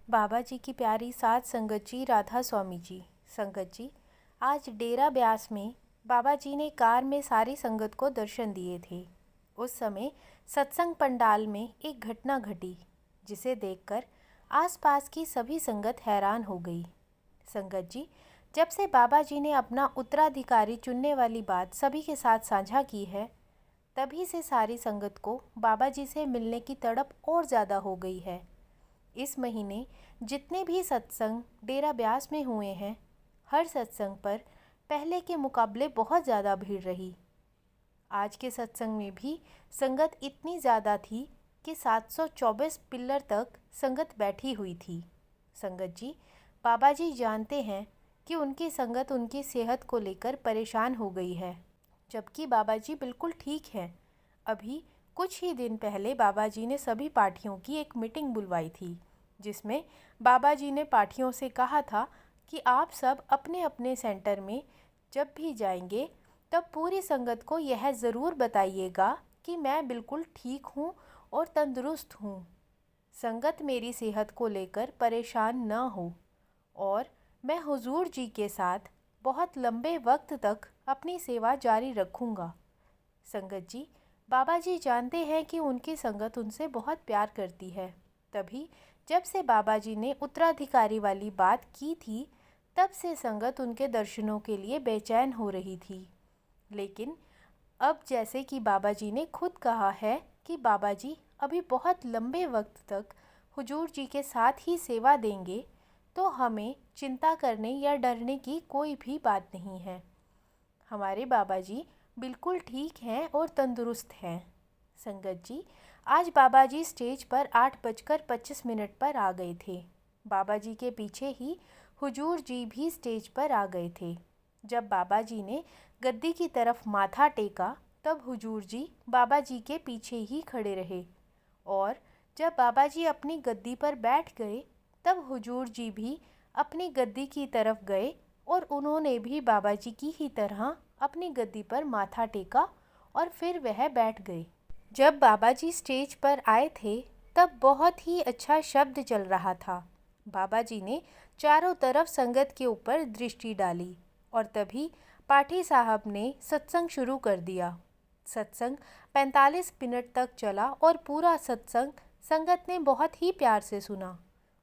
बाबा जी की प्यारी सात संगत जी, राधा स्वामी जी। संगत जी, आज डेरा ब्यास में बाबा जी ने कार में सारी संगत को दर्शन दिए थे। उस समय सत्संग पंडाल में एक घटना घटी जिसे देखकर आसपास की सभी संगत हैरान हो गई। संगत जी, जब से बाबा जी ने अपना उत्तराधिकारी चुनने वाली बात सभी के साथ साझा की है, तभी से सारी संगत को बाबा जी से मिलने की तड़प और ज़्यादा हो गई है। इस महीने जितने भी सत्संग डेरा ब्यास में हुए हैं, हर सत्संग पर पहले के मुकाबले बहुत ज़्यादा भीड़ रही। आज के सत्संग में भी संगत इतनी ज़्यादा थी कि 724 पिल्लर तक संगत बैठी हुई थी। संगत जी, बाबा जी जानते हैं कि उनकी संगत उनकी सेहत को लेकर परेशान हो गई है, जबकि बाबा जी बिल्कुल ठीक हैं। अभी कुछ ही दिन पहले बाबा जी ने सभी पार्टियों की एक मीटिंग बुलवाई थी, जिसमें बाबा जी ने पार्टियों से कहा था कि आप सब अपने अपने सेंटर में जब भी जाएंगे तब पूरी संगत को यह ज़रूर बताइएगा कि मैं बिल्कुल ठीक हूँ और तंदुरुस्त हूँ। संगत मेरी सेहत को लेकर परेशान न हो और मैं हुजूर जी के साथ बहुत लंबे वक्त तक अपनी सेवा जारी रखूँगा। संगत जी, बाबा जी जानते हैं कि उनकी संगत उनसे बहुत प्यार करती है। तभी जब से बाबा जी ने उत्तराधिकारी वाली बात की थी, तब से संगत उनके दर्शनों के लिए बेचैन हो रही थी। लेकिन अब जैसे कि बाबा जी ने खुद कहा है कि बाबा जी अभी बहुत लंबे वक्त तक हुजूर जी के साथ ही सेवा देंगे, तो हमें चिंता करने या डरने की कोई भी बात नहीं है। हमारे बाबा जी बिल्कुल ठीक हैं और तंदुरुस्त हैं। संगत जी, आज बाबा जी स्टेज पर 8:25 पर आ गए थे। बाबा जी के पीछे ही हुजूर जी भी स्टेज पर आ गए थे। जब बाबा जी ने गद्दी की तरफ माथा टेका, तब हुजूर जी बाबा जी के पीछे ही खड़े रहे और जब बाबा जी अपनी गद्दी पर बैठ गए, तब हुजूर जी भी अपनी गद्दी की तरफ गए और उन्होंने भी बाबा जी की ही तरह अपनी गद्दी पर माथा टेका और फिर वह बैठ गए। जब बाबा जी स्टेज पर आए थे, तब बहुत ही अच्छा शब्द चल रहा था। बाबा जी ने चारों तरफ संगत के ऊपर दृष्टि डाली और तभी पाठी साहब ने सत्संग शुरू कर दिया। सत्संग 45 मिनट तक चला और पूरा सत्संग संगत ने बहुत ही प्यार से सुना।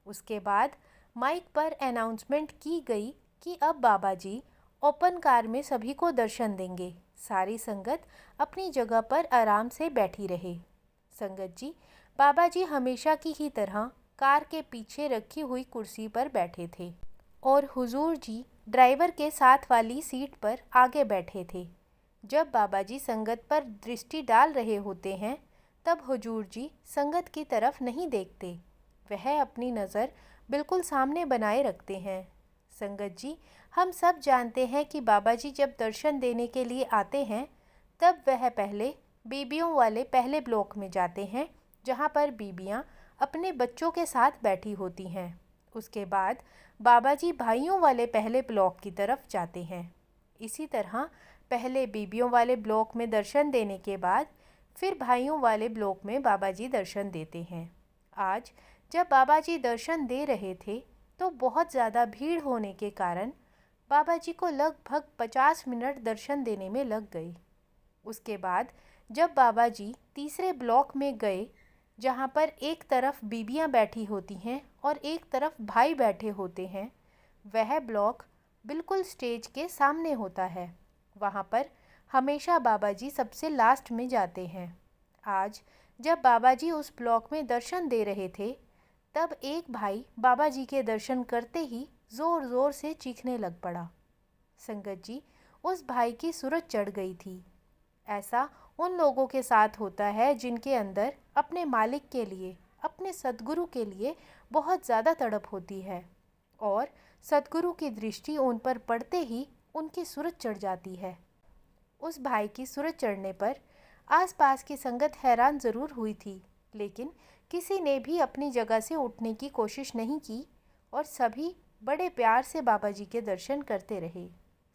उसके बाद माइक पर अनाउंसमेंट की गई कि अब बाबा जी ओपन कार में सभी को दर्शन देंगे। सारी संगत अपनी जगह पर आराम से बैठी रहे। संगत जी, बाबा जी हमेशा की ही तरह कार के पीछे रखी हुई कुर्सी पर बैठे थे और हुजूर जी ड्राइवर के साथ वाली सीट पर आगे बैठे थे। जब बाबा जी संगत पर दृष्टि डाल रहे होते हैं, तब हुजूर जी संगत की तरफ नहीं देखते। वह अपनी नज़र बिल्कुल सामने बनाए रखते हैं। संगत जी, हम सब जानते हैं कि बाबा जी जब दर्शन देने के लिए आते हैं, तब वह पहले बीबियों वाले पहले ब्लॉक में जाते हैं, जहाँ पर बीबियाँ अपने बच्चों के साथ बैठी होती हैं। उसके बाद बाबा जी भाइयों वाले पहले ब्लॉक की तरफ जाते हैं। इसी तरह पहले बीबियों वाले ब्लॉक में दर्शन देने के बाद फिर भाइयों वाले ब्लॉक में बाबा जी दर्शन देते हैं। आज जब बाबा जी दर्शन दे रहे थे, तो बहुत ज़्यादा भीड़ होने के कारण बाबा जी को लगभग 50 मिनट दर्शन देने में लग गए। उसके बाद जब बाबा जी तीसरे ब्लॉक में गए, जहाँ पर एक तरफ बीबियाँ बैठी होती हैं और एक तरफ भाई बैठे होते हैं, वह ब्लॉक बिल्कुल स्टेज के सामने होता है। वहाँ पर हमेशा बाबा जी सबसे लास्ट में जाते हैं। आज जब बाबा जी उस ब्लॉक में दर्शन दे रहे थे, तब एक भाई बाबा जी के दर्शन करते ही ज़ोर ज़ोर से चीखने लग पड़ा। संगत जी, उस भाई की सूरत चढ़ गई थी। ऐसा उन लोगों के साथ होता है जिनके अंदर अपने मालिक के लिए, अपने सद्गुरु के लिए बहुत ज़्यादा तड़प होती है और सद्गुरु की दृष्टि उन पर पड़ते ही उनकी सूरत चढ़ जाती है। उस भाई की सूरत चढ़ने पर आसपास की संगत हैरान ज़रूर हुई थी, लेकिन किसी ने भी अपनी जगह से उठने की कोशिश नहीं की और सभी बड़े प्यार से बाबा जी के दर्शन करते रहे।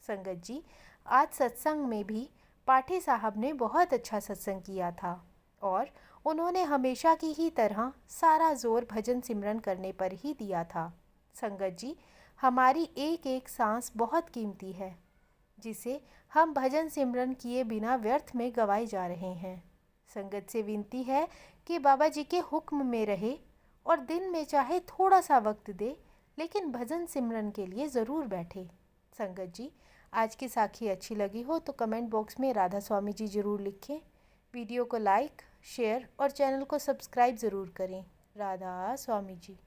संगत जी, आज सत्संग में भी पाठी साहब ने बहुत अच्छा सत्संग किया था और उन्होंने हमेशा की ही तरह सारा जोर भजन सिमरन करने पर ही दिया था। संगत जी, हमारी एक एक सांस बहुत कीमती है, जिसे हम भजन सिमरन किए बिना व्यर्थ में गवाए जा रहे हैं। संगत से विनती है कि बाबा जी के हुक्म में रहे और दिन में चाहे थोड़ा सा वक्त दे, लेकिन भजन सिमरन के लिए ज़रूर बैठे। संगत जी, आज की साखी अच्छी लगी हो तो कमेंट बॉक्स में राधा स्वामी जी ज़रूर लिखें। वीडियो को लाइक, शेयर और चैनल को सब्सक्राइब ज़रूर करें। राधा स्वामी जी।